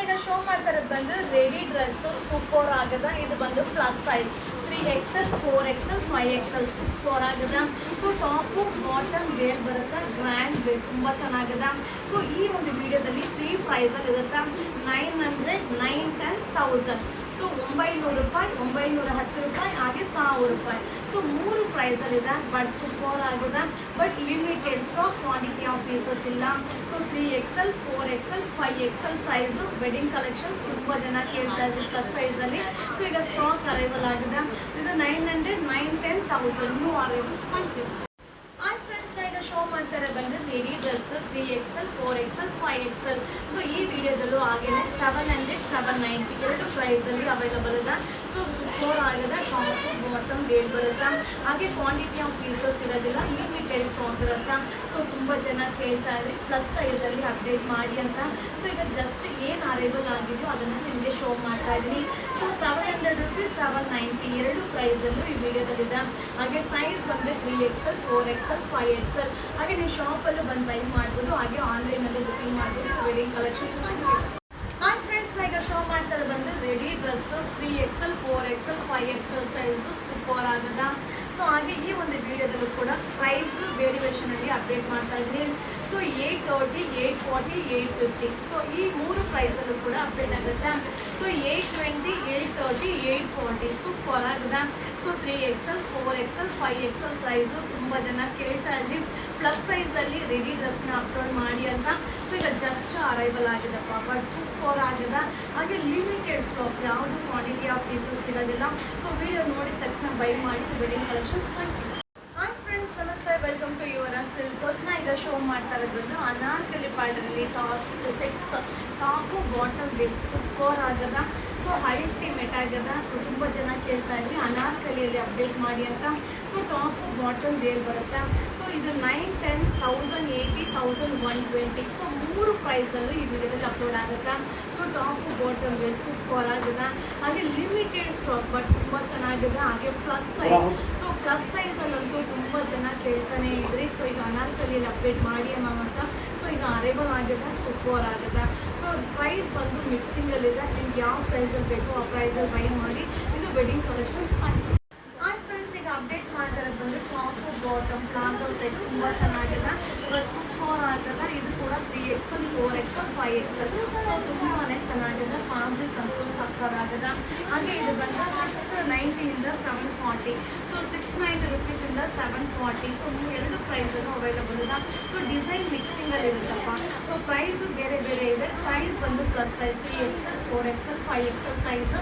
ಈಗ ಶೋ ಮಾಡ್ತಾ ಇರೋದು ಬಂದು ರೆಡಿ ಡ್ರೆಸ್ ಸೂಪರ್ ಆಗದ. ಇದು ಬಂದು plus size 3XL 4XL 5XL super ಆಗದ. ಸೊ ಟಾಪು ಬಾಟಮ್ ವೇರ್ ಬರುತ್ತೆ, ಗ್ರ್ಯಾಂಡ್ ವೇರ್ ತುಂಬ ಚೆನ್ನಾಗದ. ಸೊ ಈ ಒಂದು ವಿಡಿಯೋದಲ್ಲಿ 3 ಪ್ರೈಸಲ್ಲಿ ಇರುತ್ತೆ. 900, 910, 1000. ಸೊ 900 ರೂಪಾಯಿ, 910 ರೂಪಾಯಿ, ಹಾಗೆ 1000 ರೂಪಾಯಿ. ಸೊ 3 ಪ್ರೈಸಲ್ಲಿದೆ. ಬಟ್ ಸೂಪರ್ ಆಗಿದೆ. But limited stock, quantity of pieces ಇಲ್ಲ. So 3XL 4XL 5XL size wedding collections ತುಂಬ ಜನ ಕೇಳ್ತಾ ಇದ್ರು ಪ್ಲಸ್ ಸೈಜಲ್ಲಿ. ಸೊ ಈಗ ಸ್ಟಾಕ್ ಅರೈವಲ್ ಆಗಿದೆ. ಇದು 900, 910, 1000 ನ್ಯೂ ಅರೈವಲ್ಸ್. Thank you. ಈಗ ಶೋ ಮಾಡ್ತಾರೆ ಬಂದು ready dress 3XL 4XL 5XL. So ಈ ವಿಡಿಯೋದಲ್ಲೂ ಹಾಗೆ 700, 790 ಎರಡು ಪ್ರೈಸಲ್ಲಿ ಅವೈಲಬಲ್ ಇದೆ. ಸೊ ಸೂಪರ್ ಆಗಿದೆ. ಟಾಪ್ ಬಾಟಮ್ ವೇರ್ ಬರುತ್ತೆ, ಹಾಗೆ ಕ್ವಾಂಟಿಟಿ ಆಫ್ ಪೀಸಸ್ ಇರೋದಿಲ್ಲ, ಲಿಮಿಟೆಡ್ ಸ್ಟಾಕ್ ಇರುತ್ತೆ. ಸೊ ತುಂಬ ಜನ ಕೇಳ್ತಾ ಇದ್ರಿ ಪ್ಲಸ್ ಸೈಜಲ್ಲಿ ಅಪ್ಡೇಟ್ ಮಾಡಿ ಅಂತ. ಸೊ ಈಗ ಜಸ್ಟ್ ಏನು ಅರೈವಲ್ ಆಗಿದೆಯೋ ಅದನ್ನು ನಿಮಗೆ ಶೋ ಮಾಡ್ತಾ ಇದ್ದೀನಿ. ಸೊ 700 ರೂಪೀಸ್, 790 ಎರಡು ಪ್ರೈಸಲ್ಲೂ ಈ ವಿಡಿಯೋದಲ್ಲಿದೆ. ಹಾಗೆ ಸೈಜ್ ಬಂದು 3XL 4XL 5XL. ಹಾಗೆ ನೀವು ಶಾಪಲ್ಲೂ ಬಂದು ಬೈ ಮಾಡ್ಬೋದು, ಹಾಗೆ ಆನ್ಲೈನಲ್ಲಿ ಬುಕಿಂಗ್ ಮಾಡ್ಬೋದು. ಇದು ವೆಡ್ಡಿಂಗ್ ಕಲೆಕ್ಷನ್ಸ್. ಹಾಯ್ ಫ್ರೆಂಡ್ಸ್, ಈಗ ಶೋ ಮಾಡ್ತಾರೆ ಬಂದು ready dress 3XL 4XL 5XL ಸೈಜ್ದು ಸೂಪರ್ ಆಗದ. ಸೊ ಹಾಗೆ ಈ ಒಂದು ವಿಡಿಯೋದಲ್ಲೂ ಕೂಡ ಪ್ರೈಸ್ ವೇರಿಯೇಷನಲ್ಲಿ ಅಪ್ಡೇಟ್ ಮಾಡ್ತಾ ಇದ್ದೀನಿ. ಸೊ 830, 840, 850. ಸೊ ಈ 3 ಪ್ರೈಸಲ್ಲೂ ಕೂಡ ಅಪ್ಡೇಟ್ ಆಗುತ್ತೆ. ಸೊ 820, 830, 840 ಸೂಪರ್ ಆಗಿದೆ. So 3XL 4XL 5XL size ತುಂಬ ಜನ ಕೇಳ್ತಾ ಇದ್ವಿ ಪ್ಲಸ್ ಸೈಜಲ್ಲಿ ರೆಡಿ ಡ್ರೆಸ್ನ ಅಪ್ಲೋಡ್ ಮಾಡಿ ಅಂತ. ಸೊ ಈಗ ಜಸ್ಟ್ ಅರೈವಲ್ ಆಗಿದೆಪ್ಪ. ಬಟ್ ಸೂಪರ್ ಆಗಿದೆ. ಹಾಗೆ ಲಿಮಿಟೆಡ್ ಸ್ಟಾಕ್, ಯಾವುದು ಕ್ವಾಂಟಿಟಿ ಆಫ್ ಪೀಸಸ್ ಇರೋದಿಲ್ಲ. ಸೊ ವಿಡಿಯೋ ನೋಡಿದ ತಕ್ಷಣ ಬೈ ಮಾಡಿ wedding collections. Thank you. Hi friends, ನಮಸ್ತೆ, ವೆಲ್ಕಮ್ ಟು ಯುವರ್ ಸಿಲ್ಕೋಸ್ನ. ಈಗ ಶೋ ಮಾಡ್ತಾ ಇರೋದು ಅನಾರ್ಕಲಿ ಪ್ಯಾಟರ್ನಲ್ಲಿ tops sets, top bottom wear super ಆಗದ. ಸೊ ಅಲ್ಟಿಮೇಟ್ ಆಗದ. ಸೊ ತುಂಬ ಜನ ಕೇಳ್ತಾ ಇದ್ರಿ ಅನಾರ್ಕಲಿಯಲ್ಲಿ ಅಪ್ಡೇಟ್ ಮಾಡಿ ಅಂತ. ಸೊ ಟಾಪು ಬಾಟಮ್ ವೇರ್ ಬರುತ್ತೆ. ಸೊ ಇದು 910, 1080, 1120. ಸೊ 3 ಪ್ರೈಸಲ್ಲೂ ಈ ವಿಡಿಯೋದಲ್ಲಿ ಅಪ್ಲೋಡ್ ಆಗುತ್ತೆ. So top bottom wear super ಆಗಿದೆ. ಹಾಗೆ ಲಿಮಿಟೆಡ್ ಸ್ಟಾಕ್, ಬಟ್ ತುಂಬ ಚೆನ್ನಾಗಿದೆ. ಹಾಗೆ ಪ್ಲಸ್ ಸೈಜ್. ಸೊ ಪ್ಲಸ್ ಸೈಜಲ್ಲಂತೂ ತುಂಬ ಜನ ಕೇಳ್ತಾನೆ ಇದ್ರಿ. ಸೊ ಈಗ ಅನಾರ್ಕಲಿಯಲ್ಲಿ ಅಪ್ಡೇಟ್ ಮಾಡಿ ಅಮ್ಮ ಅಂತ. ಸೊ ಈಗ ಅರೈವಲ್ ಆಗಿದೆ, ಸೂಪರ್ ಆಗಿದೆ. ಸೊ ಪ್ರೈಸ್ ಬಂದು ಮಿಕ್ಸಿಂಗಲ್ಲಿದೆ. ನಿಮ್ಗೆ ಯಾವ ಪ್ರೈಸಲ್ಲಿ ಬೇಕೋ ಆ ಪ್ರೈಸಲ್ಲಿ ಬೈ ಮಾಡಿ. ಇದು ವೆಡ್ಡಿಂಗ್ ಕಲೆಕ್ಷನ್ಸ್. ಹಾಯ್ ಫ್ರೆಂಡ್ಸ್, ಈಗ ಅಪ್ಡೇಟ್ ಮಾಡ್ತಾ ಇರೋದು ಬಂದು ಟಾಪು ಬಾಟಮ್ ಪ್ಲಾಜೋ ಸೆಟ್ ತುಂಬ ಚೆನ್ನಾಗಿದೆ. ಸೂಪರ್ ಆಗಿದೆ. ಇದು ಕೂಡ 3XL 4XL 5XL. ಸೊ ತುಂಬಾ ಚೆನ್ನಾಗಿದೆ. ಫ್ಯಾಬ್ರಿಕ್ ಅಂತೂ ಸಕ್ಕರ್ ಆಗಿದೆ. ಹಾಗೆ ಇದು ಬಂದು 690ಇಂದ 740. ಸೊ 690 ರೂಪೀಸಿಂದ 740. ಸೊ ಎರಡು ಪ್ರೈಸನ್ನು ಅವೈಲಬಲ್ ಇದೆ. ಸೊ ಡಿಸೈನ್ ಮಿಕ್ಸಿಂಗಲ್ಲಿ ಇರುತ್ತಪ್ಪ. ಸೊ ಪ್ರೈಸು ಬೇರೆ ಬೇರೆ ಇದೆ. ಸೈಜ್ ಬಂದು plus size 3XL 4XL 5XL size.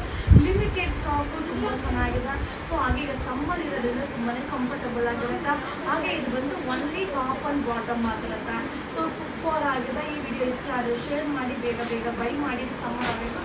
Limited stock ತುಂಬ ಚೆನ್ನಾಗಿದೆ. ಸೊ ಹಾಗೆ ಈಗ ಸಮ್ಮರ್ ಇರೋದ್ರಿಂದ ತುಂಬಾ ಕಂಫರ್ಟಬಲ್ ಆಗಿರುತ್ತೆ. ಹಾಗೆ ಇದು ಬಂದು ಒನ್ಲಿ ಟಾಪ್ ಆ್ಯಂಡ್ ಬಾಟಮ್ ಆಗಿರುತ್ತೆ. ಸೊ ಸೂಪರ್ ಆಗಿದೆ. ಈ ವಿಡಿಯೋ ಇಷ್ಟ ಆದರೆ ಶೇರ್ ಮಾಡಿ, ಬೇಗ ಬೇಗ ಬೈ ಮಾಡಿ. ಸಮ್ಮರ್ ಆಗಬೇಕು.